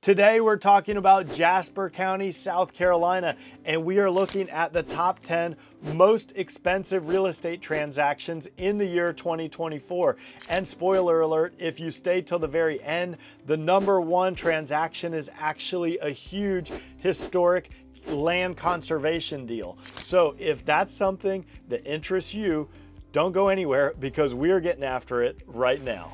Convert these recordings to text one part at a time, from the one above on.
Today we're talking about Jasper County, South Carolina, and we are looking at the top 10 most expensive real estate transactions in the year 2024. And spoiler alert, if you stay till the very end, the number one transaction is actually a huge historic land conservation deal. So if that's something that interests you, don't go anywhere because we are getting after it right now.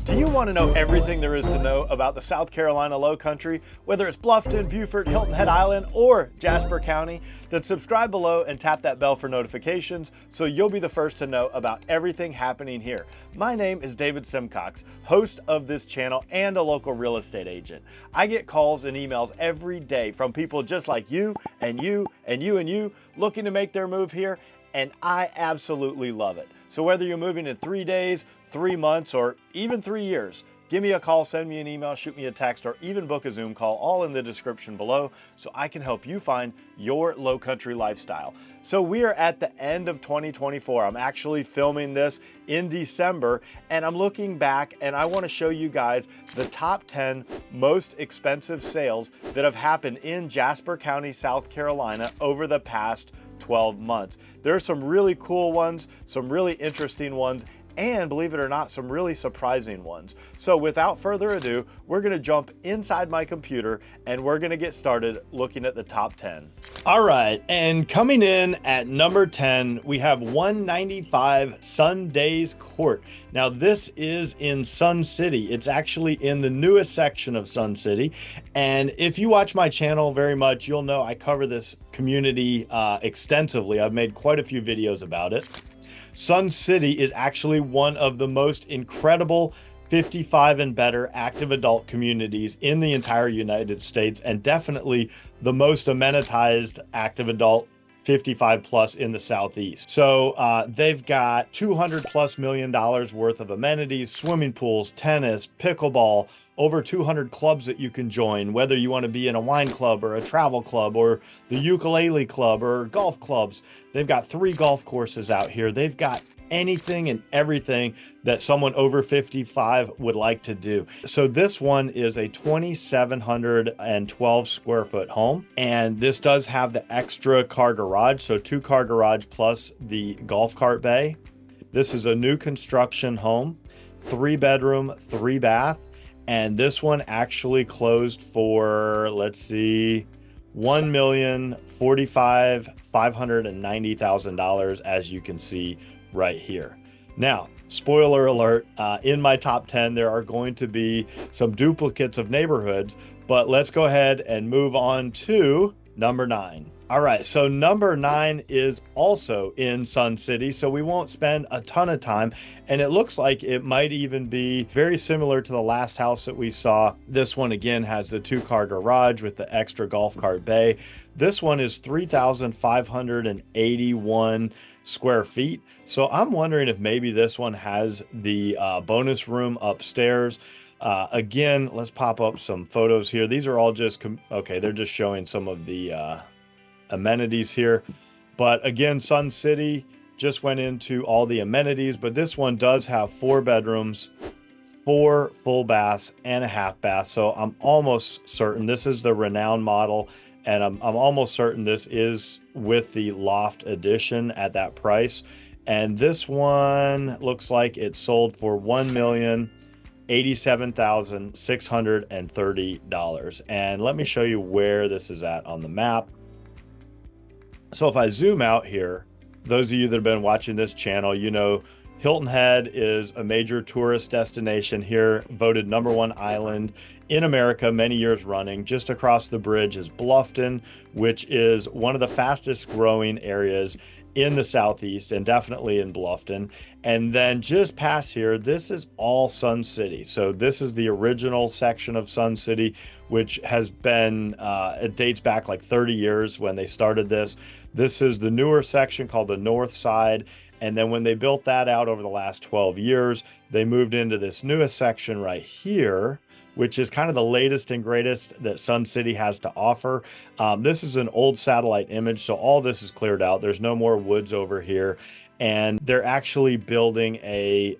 Do you want to know everything there is to know about the South Carolina Lowcountry, whether it's Bluffton, Beaufort, Hilton Head Island, or Jasper County? Then subscribe below and tap that bell for notifications so you'll be the first to know about everything happening here. My name is David Simcox, host of this channel and a local real estate agent. I get calls and emails every day from people just like you and you and you and you looking to make their move here, and I absolutely love it. So whether you're moving in 3 days, 3 months, or even 3 years, give me a call, send me an email, shoot me a text, or even book a Zoom call, all in the description below, so I can help you find your Lowcountry lifestyle. So we are at the end of 2024. I'm actually filming this in December, and I'm looking back, and I want to show you guys the top 10 most expensive sales that have happened in Jasper County, South Carolina over the past 12 months. There are some really cool ones, some really interesting ones, and believe it or not, some really surprising ones. So without further ado, we're gonna jump inside my computer and we're gonna get started looking at the top 10. All right, and coming in at number 10, we have 195 Sundays Court. Now this is in Sun City. It's actually in the newest section of Sun City. And if you watch my channel very much, you'll know I cover this community extensively. I've made quite a few videos about it. Sun City is actually one of the most incredible 55 and better active adult communities in the entire United States, and definitely the most amenitized active adult 55 plus in the Southeast. So they've got $200+ million worth of amenities, swimming pools, tennis, pickleball, over 200 clubs that you can join, whether you want to be in a wine club or a travel club or the ukulele club or golf clubs. They've got 3 golf courses out here. They've got anything and everything that someone over 55 would like to do. So this one is a 2,712 square foot home, and this does have the extra car garage, so 2 car garage plus the golf cart bay. This is a new construction home, 3 bedroom, 3 bath, and this one actually closed for, let's see, $1,045,590,000, as you can see right here. Now, spoiler alert, in my top 10, there are going to be some duplicates of neighborhoods, but let's go ahead and move on to number 9. All right, so number 9 is also in Sun City, so we won't spend a ton of time, and it looks like it might even be very similar to the last house that we saw. This one again has the 2 car garage with the extra golf cart bay. This one is 3,581 square feet. So I'm wondering if maybe this one has the bonus room upstairs. Again, let's pop up some photos here. These are all just, okay, they're just showing some of the amenities here. But again, Sun City just went into all the amenities, but this one does have 4 bedrooms, 4 full baths, and a half bath. So I'm almost certain this is the renowned model, and I'm almost certain this is with the loft addition at that price. And this one looks like it sold for $1,087,630. And let me show you where this is at on the map. So if I zoom out here, those of you that have been watching this channel, you know Hilton Head is a major tourist destination here, voted #1 island in America many years running. Just across the bridge is Bluffton, which is one of the fastest growing areas in the Southeast, and definitely in Bluffton. And then just past here, this is all Sun City. So this is the original section of Sun City, which has been, it dates back like 30 years when they started this. This is the newer section called the North Side. And then when they built that out over the last 12 years, they moved into this newest section right here, which is kind of the latest and greatest that Sun City has to offer. This is an old satellite image, so all this is cleared out. There's no more woods over here. And they're actually building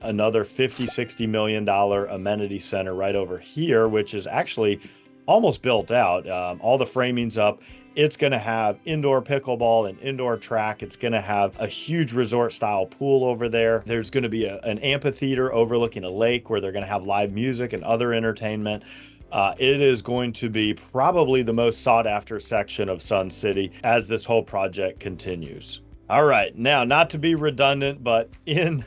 another $50-60 million amenity center right over here, which is actually almost built out. All the framing's up. It's going to have indoor pickleball and indoor track. It's going to have a huge resort style pool over there. There's going to be an amphitheater overlooking a lake where they're going to have live music and other entertainment. It is going to be probably the most sought after section of Sun City as this whole project continues. All right, now, not to be redundant, but in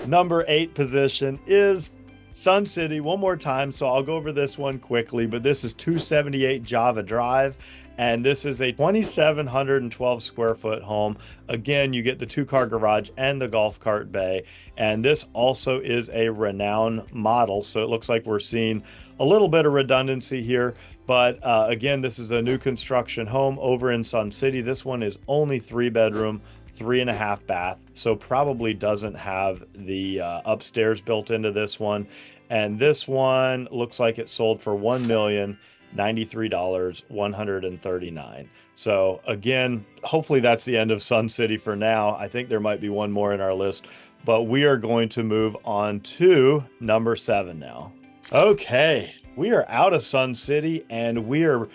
number 8 position is Sun City one more time. So I'll go over this one quickly, but this is 278 Java Drive. And this is a 2,712 square foot home. Again, you get the 2-car garage and the golf cart bay. And this also is a Renown model. So it looks like we're seeing a little bit of redundancy here. But again, this is a new construction home over in Sun City. This one is only 3-bedroom, 3.5 bath. So probably doesn't have the upstairs built into this one. And this one looks like it sold for $1,093,139. So again, hopefully that's the end of Sun City for now. I think there might be one more in our list, but we are going to move on to number 7 now. Okay, we are out of Sun City and we are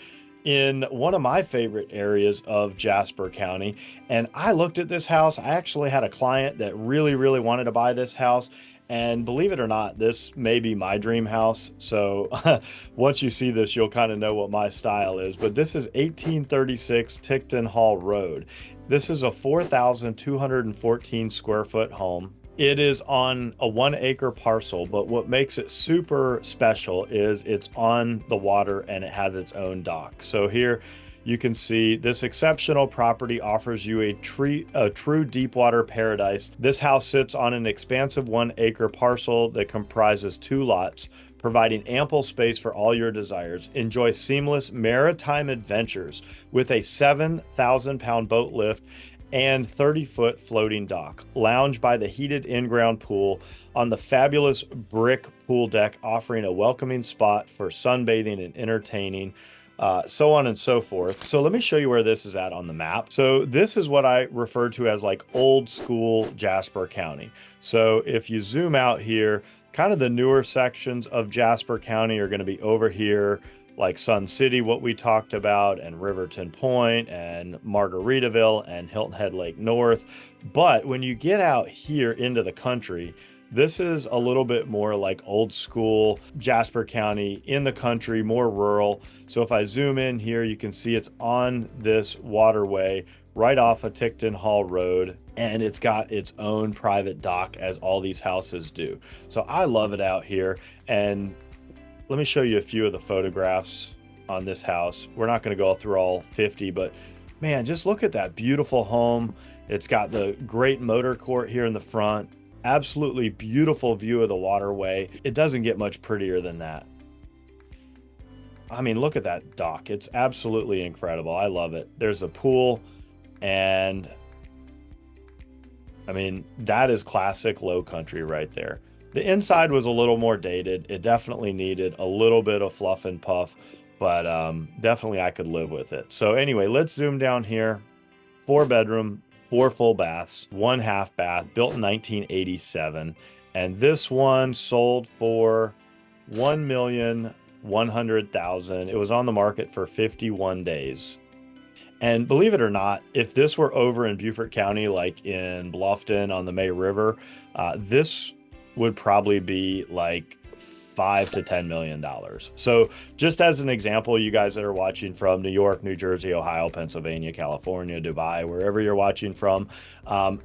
in one of my favorite areas of Jasper County. And I looked at this house. I actually had a client that really wanted to buy this house. And believe it or not, this may be my dream house. So once you see this, you'll kind of know what my style is. But this is 1836 Ticton Hall Road. This is a 4,214 square foot home. It is on a 1-acre parcel, but what makes it super special is it's on the water and it has its own dock. So here you can see this exceptional property offers you a true deepwater paradise. This house sits on an expansive 1-acre parcel that comprises 2 lots, providing ample space for all your desires. Enjoy seamless maritime adventures with a 7,000-pound boat lift and 30-foot floating dock. Lounge by the heated in-ground pool on the fabulous brick pool deck, offering a welcoming spot for sunbathing and entertaining, so on and so forth. So let me show you where this is at on the map. So this is what I refer to as like old school Jasper County. So if you zoom out here, kind of the newer sections of Jasper County are going to be over here, like Sun City, what we talked about, and Riverton Point and Margaritaville and Hilton Head Lake North. But when you get out here into the country, this is a little bit more like old school Jasper County in the country, more rural. So if I zoom in here, you can see it's on this waterway right off of Ticton Hall Road, and it's got its own private dock, as all these houses do. So I love it out here. And let me show you a few of the photographs on this house. We're not going to go through all 50, but man, just look at that beautiful home. It's got the great motor court here in the front. Absolutely beautiful view of the waterway. It doesn't get much prettier than that. I mean, look at that dock. It's absolutely incredible. I love it. There's a pool, and I mean, that is classic Lowcountry right there. The inside was a little more dated. It definitely needed a little bit of fluff and puff, but definitely I could live with it. So anyway, let's zoom down here. 4-bedroom, 4 full baths, 1 half bath, built in 1987. And this one sold for $1,100,000. It was on the market for 51 days. And believe it or not, if this were over in Beaufort County, like in Bluffton on the May River, this would probably be like $5 to $10 million. So just as an example, you guys that are watching from New York, New Jersey, Ohio, Pennsylvania, California, Dubai, wherever you're watching from,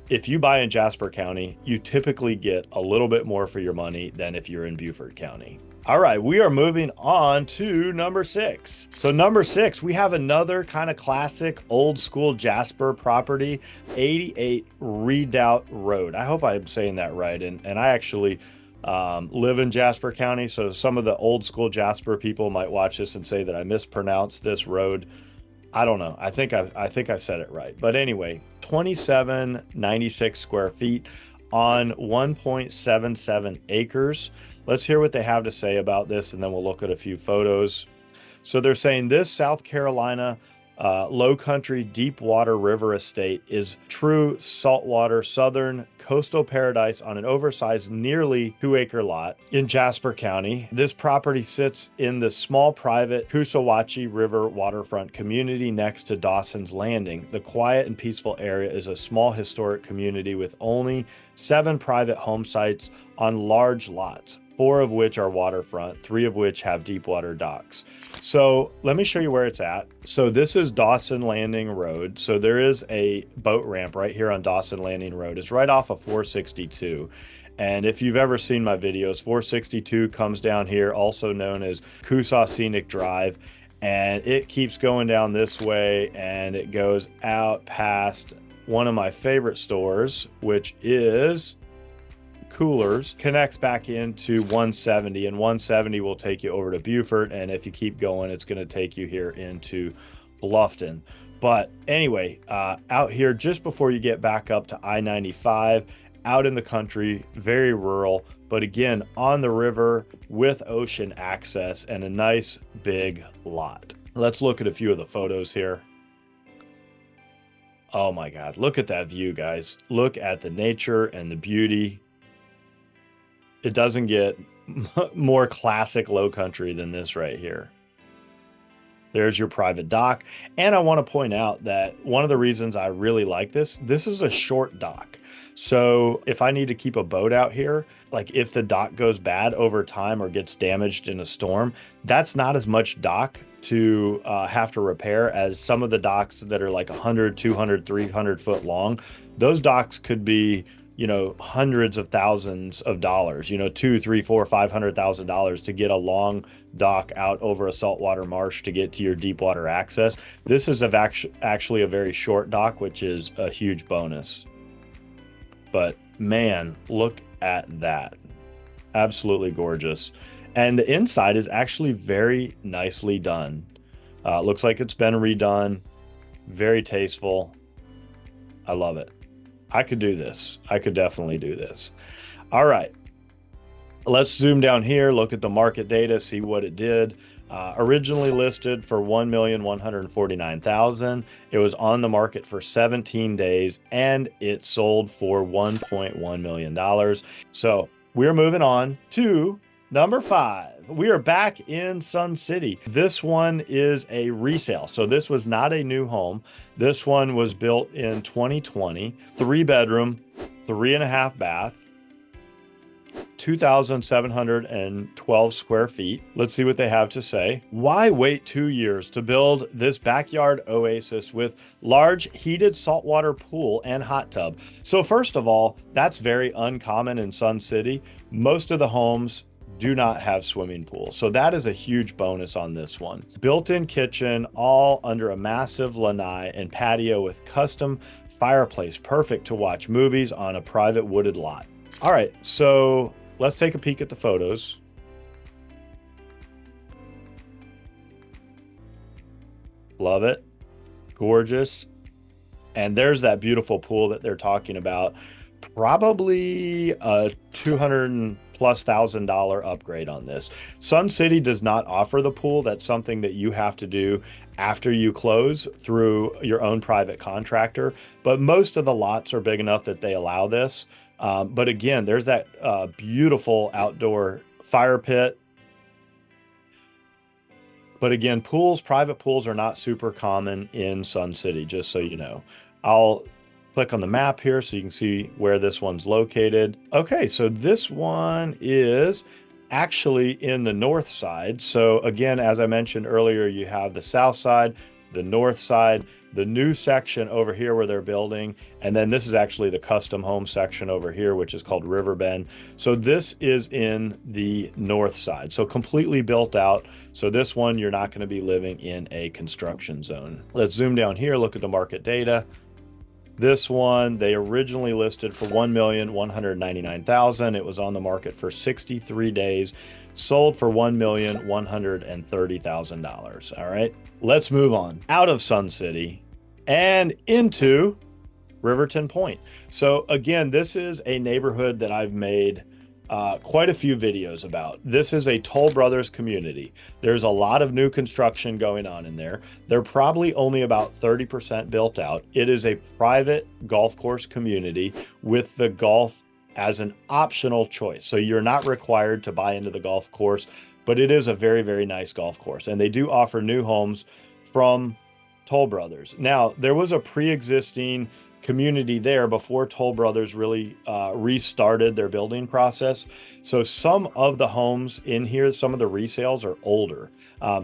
if you buy in Jasper County, you typically get a little bit more for your money than if you're in Beaufort County. All right, we are moving on to number 6. So number 6, we have another kind of classic old school Jasper property, 88 Redoubt Road. I hope I'm saying that right. And I actually live in Jasper County, so some of the old school Jasper people might watch this and say that I mispronounced this road. I don't know. I think I said it right. But anyway, 2796 square feet on 1.77 acres. Let's hear what they have to say about this, and then we'll look at a few photos. So they're saying this South Carolina Lowcountry deep water river estate is true saltwater southern coastal paradise on an oversized nearly 2-acre lot in Jasper County. This property sits in the small private Coosawhatchie River waterfront community next to Dawson's Landing. The quiet and peaceful area is a small historic community with only 7 private home sites on large lots, 4 of which are waterfront, 3 of which have deep water docks. So let me show you where it's at. So this is Dawson Landing Road. So there is a boat ramp right here on Dawson Landing Road. It's right off of 462. And if you've ever seen my videos, 462 comes down here, also known as Coosaw Scenic Drive. And it keeps going down this way and it goes out past one of my favorite stores, which is Coolers, connects back into 170, and 170 will take you over to Beaufort, and if you keep going it's going to take you here into Bluffton. But anyway, out here just before you get back up to I-95, out in the country, very rural, but again on the river with ocean access and a nice big lot. Let's look at a few of the photos here. Oh my God, look at that view, guys. Look at the nature and the beauty. It doesn't get more classic Lowcountry than this right here. There's your private dock. And I want to point out that one of the reasons I really like this is a short dock. So if I need to keep a boat out here, like if the dock goes bad over time or gets damaged in a storm, that's not as much dock to have to repair as some of the docks that are like 100, 200, 300 foot long. Those docks could be, you know, hundreds of thousands of dollars, you know, $200,000, $300,000, $400,000, $500,000 to get a long dock out over a saltwater marsh to get to your deep water access. This is actually a very short dock, which is a huge bonus. But man, look at that. Absolutely gorgeous. And the inside is actually very nicely done. Looks like it's been redone. Very tasteful. I love it. I could do this. I could definitely do this. All right. Let's zoom down here, look at the market data, see what it did. Originally listed for $1,149,000. It was on the market for 17 days and it sold for $1.1 million. So we're moving on to number 5. We are back in Sun City. This one is a resale. So this was not a new home. This one was built in 2020, 3-bedroom, 3.5 bath, 2,712 square feet. Let's see what they have to say. Why wait 2 years to build this backyard oasis with large heated saltwater pool and hot tub? So first of all, that's very uncommon in Sun City. Most of the homes do not have swimming pools. So that is a huge bonus on this one. Built-in kitchen, all under a massive lanai and patio with custom fireplace, perfect to watch movies on a private wooded lot. All right, so let's take a peek at the photos. Love it. Gorgeous. And there's that beautiful pool that they're talking about. Probably a $200,000+ upgrade on this. Sun City does not offer the pool. That's something that you have to do after you close through your own private contractor. But most of the lots are big enough that they allow this. But again, there's that beautiful outdoor fire pit. But again, private pools are not super common in Sun City, just so you know. I'll click on the map here so you can see where this one's located. Okay, so this one is actually in the north side. So again, as I mentioned earlier, you have the south side, the north side, the new section over here where they're building, and then this is actually the custom home section over here, which is called Riverbend. So this is in the north side, so completely built out. So this one, you're not going to be living in a construction zone. Let's zoom down here, look at the market data. This one, they originally listed for $1,199,000. It was on the market for 63 days, sold for $1,130,000. All right, let's move on out of Sun City and into Riverton Point. So again, this is a neighborhood that I've made quite a few videos about. This is a Toll Brothers community. There's a lot of new construction going on in there. They're probably only about 30% built out. It is a private golf course community with the golf as an optional choice. So you're not required to buy into the golf course, but it is a very, very nice golf course. And they do offer new homes from Toll Brothers. Now, there was a pre-existing community there before Toll Brothers really restarted their building process. So some of the homes in here, some of the resales are older.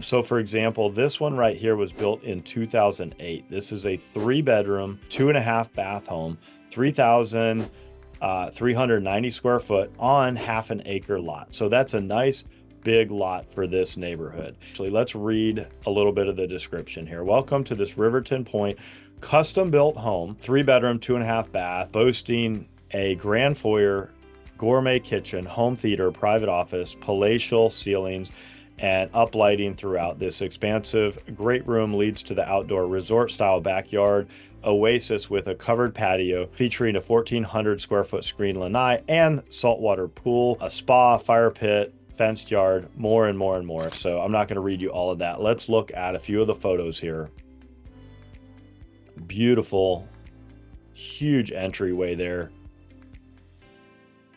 So for example, this one right here was built in 2008. This is a 3-bedroom, 2.5 bath home, 3,390 square foot on half an acre lot. So that's a nice big lot for this neighborhood. Actually, let's read a little bit of the description here. Welcome to this Riverton Point custom built home, 3-bedroom, 2.5 bath, boasting a grand foyer, gourmet kitchen, home theater, private office, palatial ceilings, and uplighting throughout. This expansive great room leads to the outdoor resort style backyard oasis with a covered patio featuring a 1,400 square foot screen lanai and saltwater pool, a spa, fire pit, fenced yard, more and more and more. So I'm not going to read you all of that. Let's look at a few of the photos here. Beautiful, huge entryway there.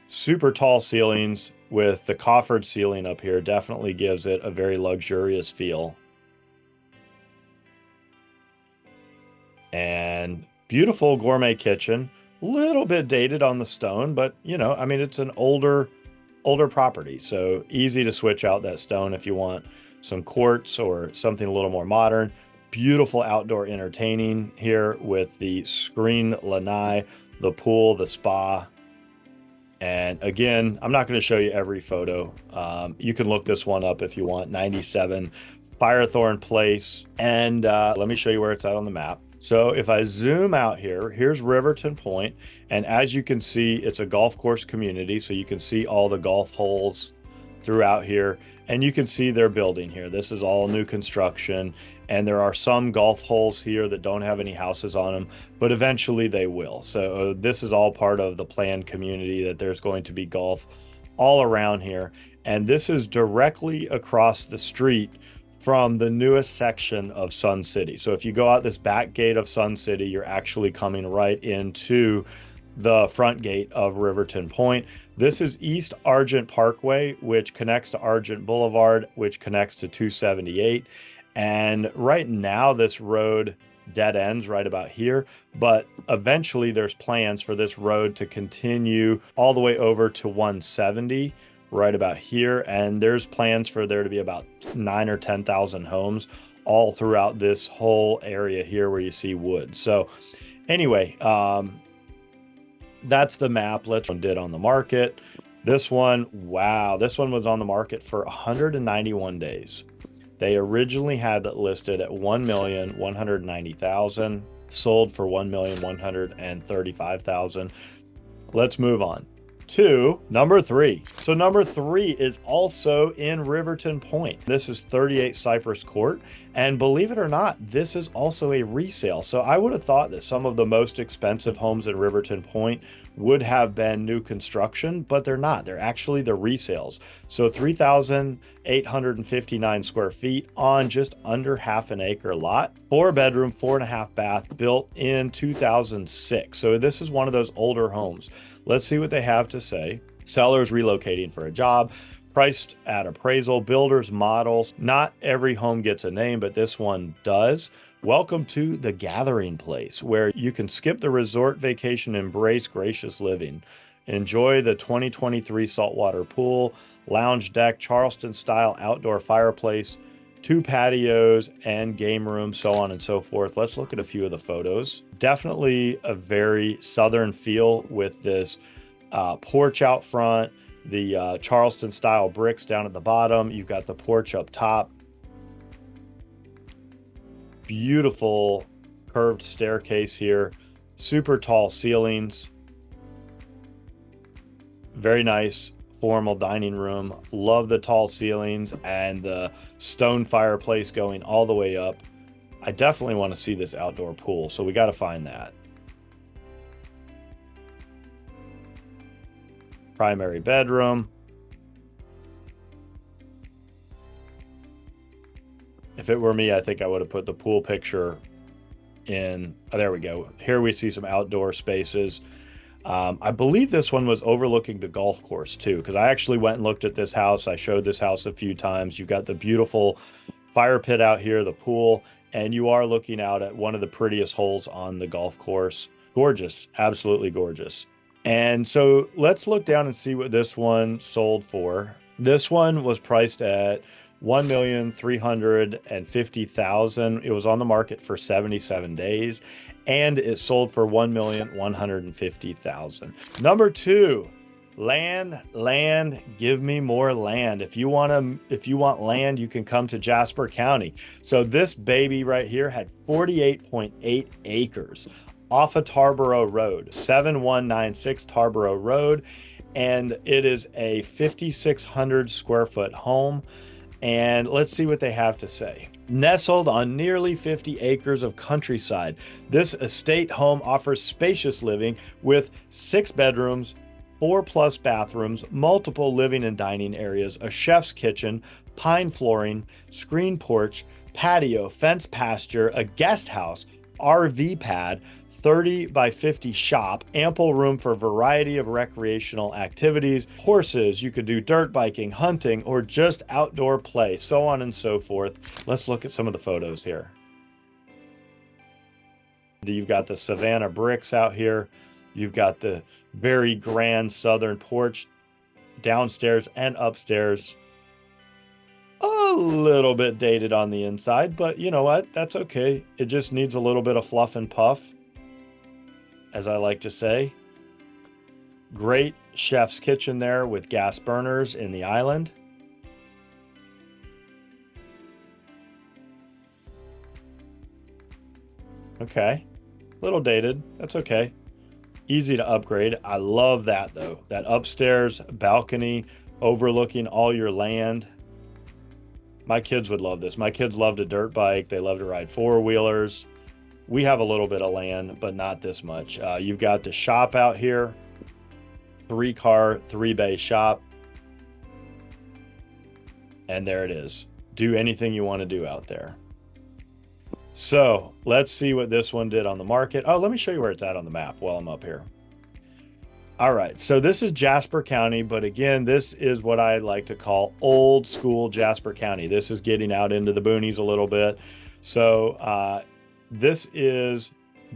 Super tall ceilings with the coffered ceiling up here definitely gives it a very luxurious feel. And beautiful gourmet kitchen, a little bit dated on the stone, but you know, I mean, it's an older property, so easy to switch out that stone if you want some quartz or something a little more modern. Beautiful outdoor entertaining here with the screen lanai, the pool, the spa. And again, I'm not going to show you every photo. You can look this one up if you want. 97 Firethorn Place. And let me show you where it's at on the map. So if I zoom out here, here's Riverton Point. And as you can see, it's a golf course community. So you can see all the golf holes throughout here. And you can see their building here. This is all new construction. And there are some golf holes here that don't have any houses on them, but eventually they will. So this is all part of the planned community, that there's going to be golf all around here. And this is directly across the street from the newest section of Sun City. So if you go out this back gate of Sun City, you're actually coming right into the front gate of Riverton Point. This is East Argent Parkway, which connects to Argent Boulevard, which connects to 278. And right now this road dead ends right about here, but eventually there's plans for this road to continue all the way over to 170 right about here. And there's plans for there to be about 9,000 or 10,000 homes all throughout this whole area here where you see wood. So anyway, that's the map. Let's did on the market. This one, wow, this one was on the market for 191 days. They originally had it listed at $1,190,000, sold for $1,135,000. Let's move on to number 3. So number 3 is also in Riverton Point. This is 38 Cypress Court. And believe it or not, this is also a resale. So I would have thought that some of the most expensive homes in Riverton Point would have been new construction, but they're not. They're actually the resales. So 3,859 square feet on just under half an acre lot, 4-bedroom, 4.5 bath, built in 2006. So this is one of those older homes. Let's see what they have to say. Sellers relocating for a job, priced at appraisal, builders, models. Not every home gets a name, but this one does. Welcome to the Gathering Place, where you can skip the resort vacation, embrace gracious living. Enjoy the 2023 saltwater pool, lounge deck, Charleston style outdoor fireplace, 2 patios and game room, so on and so forth. Let's look at a few of the photos. Definitely a very southern feel with this porch out front, the Charleston style bricks down at the bottom. You've got the porch up top. Beautiful curved staircase here, super tall ceilings, very nice formal dining room. Love the tall ceilings and the stone fireplace going all the way up. I definitely want to see this outdoor pool, so we got to find that. primary bedroom. If it were me, I think I would have put the pool picture in. Oh, there we go. Here we see some outdoor spaces. I believe this one was overlooking the golf course too, because I actually went and looked at this house. I showed this house a few times. You've got the beautiful fire pit out here, the pool, and you are looking out at one of the prettiest holes on the golf course. Gorgeous, absolutely gorgeous. And so let's look down and see what this one sold for. This one was priced at $1,350,000. It was on the market for 77 days, and it sold for $1,150,000. Number two, land, give me more land. If you want land, you can come to Jasper County. So this baby right here had 48.8 acres off of Tarboro Road, 7196 Tarboro Road, and it is a 5,600 square foot home. And let's see what they have to say. Nestled on nearly 50 acres of countryside, this estate home offers spacious living with 6 bedrooms, 4+ bathrooms, multiple living and dining areas, a chef's kitchen, pine flooring, screen porch, patio, fenced pasture, a guest house, RV pad, 30 by 50 shop, ample room for a variety of recreational activities, horses, you could do dirt biking, hunting, or just outdoor play, so on and so forth. Let's look at some of the photos here. You've got the Savannah bricks out here. You've got the very grand southern porch downstairs and upstairs. A little bit dated on the inside, but you know what? That's okay. It just needs a little bit of fluff and puff, as I like to say. Great chef's kitchen there with gas burners in the island. Okay, a little dated, that's okay. Easy to upgrade. I love that though. That upstairs balcony overlooking all your land. My kids would love this. My kids love to dirt bike. They love to ride 4-wheelers. We have a little bit of land, but not this much. You've got the shop out here, 3-car, 3-bay shop. And there it is. Do anything you want to do out there. So let's see what this one did on the market. Oh, let me show you where it's at on the map while I'm up here. All right, so this is Jasper County, but again, this is what I like to call old school Jasper County. This is getting out into the boonies a little bit. So this is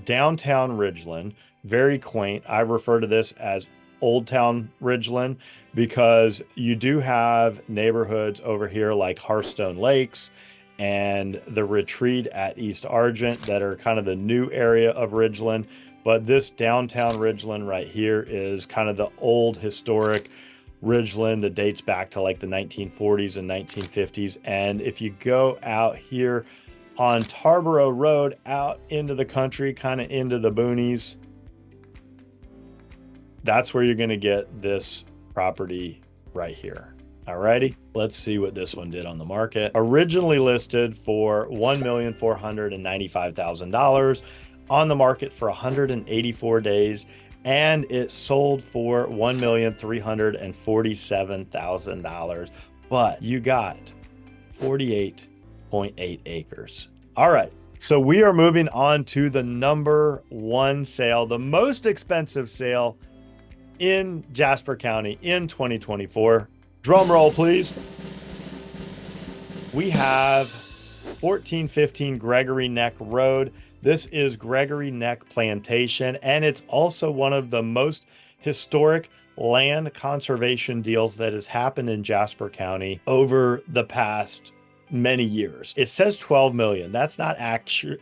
downtown Ridgeland, very quaint. I refer to this as Old Town Ridgeland because you do have neighborhoods over here like Hearthstone Lakes and the Retreat at East Argent that are kind of the new area of Ridgeland. But this downtown Ridgeland right here is kind of the old historic Ridgeland that dates back to like the 1940s and 1950s. And if you go out here on Tarboro Road out into the country, kind of into the boonies, that's where you're going to get this property right here. Alrighty, let's see what this one did on the market. Originally listed for $1,495,000, on the market for 184 days, and it sold for $1,347,000. But you got 48.8 acres. All right, so we are moving on to the number 1 sale, the most expensive sale in Jasper County in 2024. Drum roll, please. We have 1415 Gregory Neck Road. This is Gregory Neck Plantation, and it's also one of the most historic land conservation deals that has happened in Jasper County over the past many years. It says 12 million. That's not actually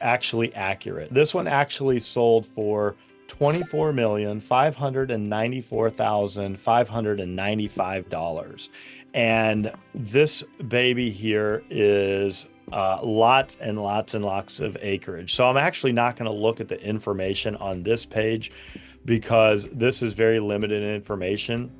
accurate. This one actually sold for $24,594,595. And this baby here is lots and lots and lots of acreage. So I'm actually not going to look at the information on this page because this is very limited information.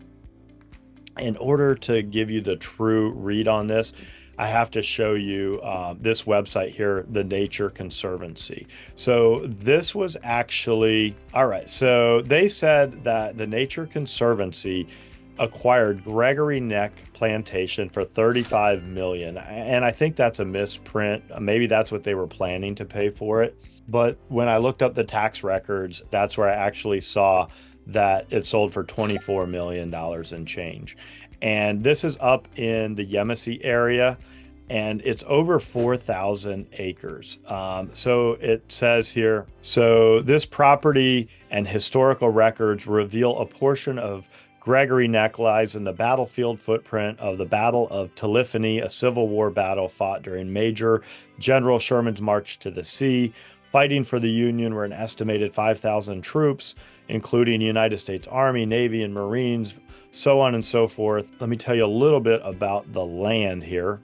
In order to give you the true read on this, I have to show you this website here, the Nature Conservancy. So this was actually, all right, so they said that the Nature Conservancy acquired Gregory Neck Plantation for $35 million. And I think that's a misprint. Maybe that's what they were planning to pay for it. But when I looked up the tax records, that's where I actually saw that it sold for $24 million and change. And this is up in the Yemassee area, and it's over 4,000 acres. So it says here, so this property and historical records reveal a portion of Gregory Neck lies in the battlefield footprint of the Battle of Telephony, a Civil War battle fought during Major General Sherman's March to the Sea. Fighting for the Union were an estimated 5,000 troops, including United States Army, Navy, and Marines, so on and so forth. Let me tell you a little bit about the land here.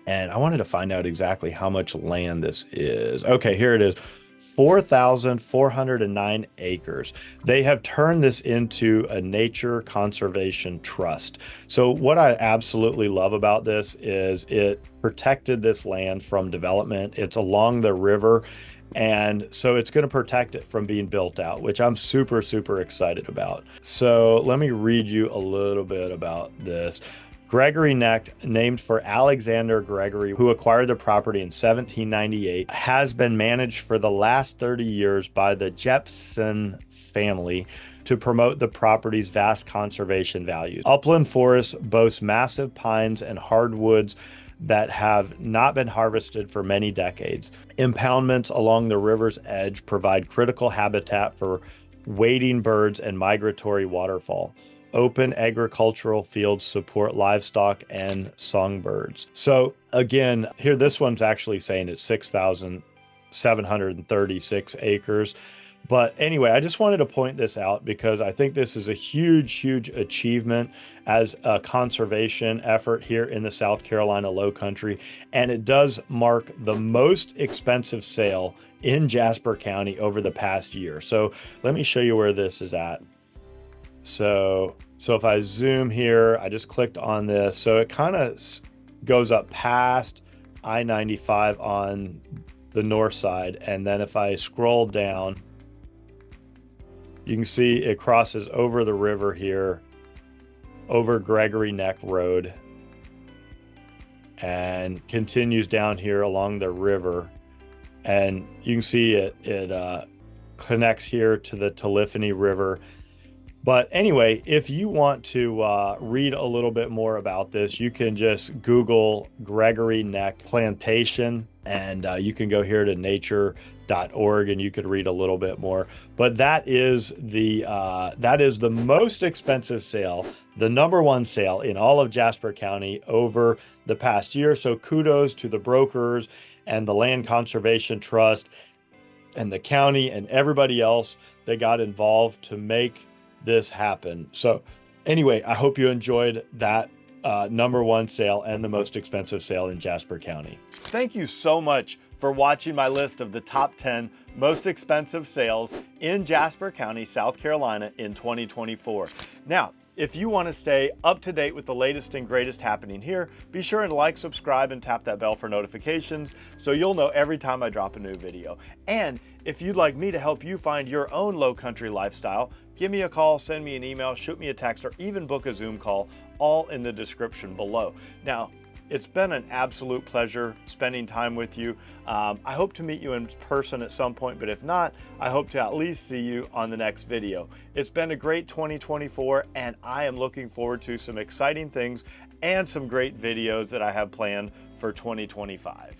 And I wanted to find out exactly how much land this is. Okay, here it is. 4,409 acres. They have turned this into a nature conservation trust. So what I absolutely love about this is it protected this land from development. It's along the river, and so it's going to protect it from being built out, which I'm super, super excited about. So let me read you a little bit about this. Gregory Neck, named for Alexander Gregory, who acquired the property in 1798, has been managed for the last 30 years by the Jepson family to promote the property's vast conservation values. Upland forests boast massive pines and hardwoods that have not been harvested for many decades. Impoundments along the river's edge provide critical habitat for wading birds and migratory waterfowl. Open agricultural fields support livestock and songbirds. So again, here, this one's actually saying it's 6,736 acres. But anyway, I just wanted to point this out because I think this is a huge, huge achievement as a conservation effort here in the South Carolina Lowcountry. And it does mark the most expensive sale in Jasper County over the past year. So let me show you where this is at. So if I zoom here, I just clicked on this. So it kind of goes up past I-95 on the north side. And then if I scroll down, you can see it crosses over the river here, over Gregory Neck Road, and continues down here along the river. And you can see it connects here to the Telephony River. But anyway, if you want to read a little bit more about this, you can just Google Gregory Neck Plantation, and you can go here to nature.org and you could read a little bit more. But that is the most expensive sale, the #1 sale in all of Jasper County over the past year. So kudos to the brokers and the Land Conservation Trust and the county and everybody else that got involved to make this happen. So anyway, I hope you enjoyed that #1 sale and the most expensive sale in Jasper County. Thank you so much for watching my list of the top 10 most expensive sales in Jasper County, South Carolina in 2024. Now, if you want to stay up to date with the latest and greatest happening here, be sure and like, subscribe, and tap that bell for notifications so you'll know every time I drop a new video. And if you'd like me to help you find your own Lowcountry lifestyle, give me a call, send me an email, shoot me a text, or even book a Zoom call, all in the description below. Now, it's been an absolute pleasure spending time with you. I hope to meet you in person at some point, but if not, I hope to at least see you on the next video. It's been a great 2024, and I am looking forward to some exciting things and some great videos that I have planned for 2025.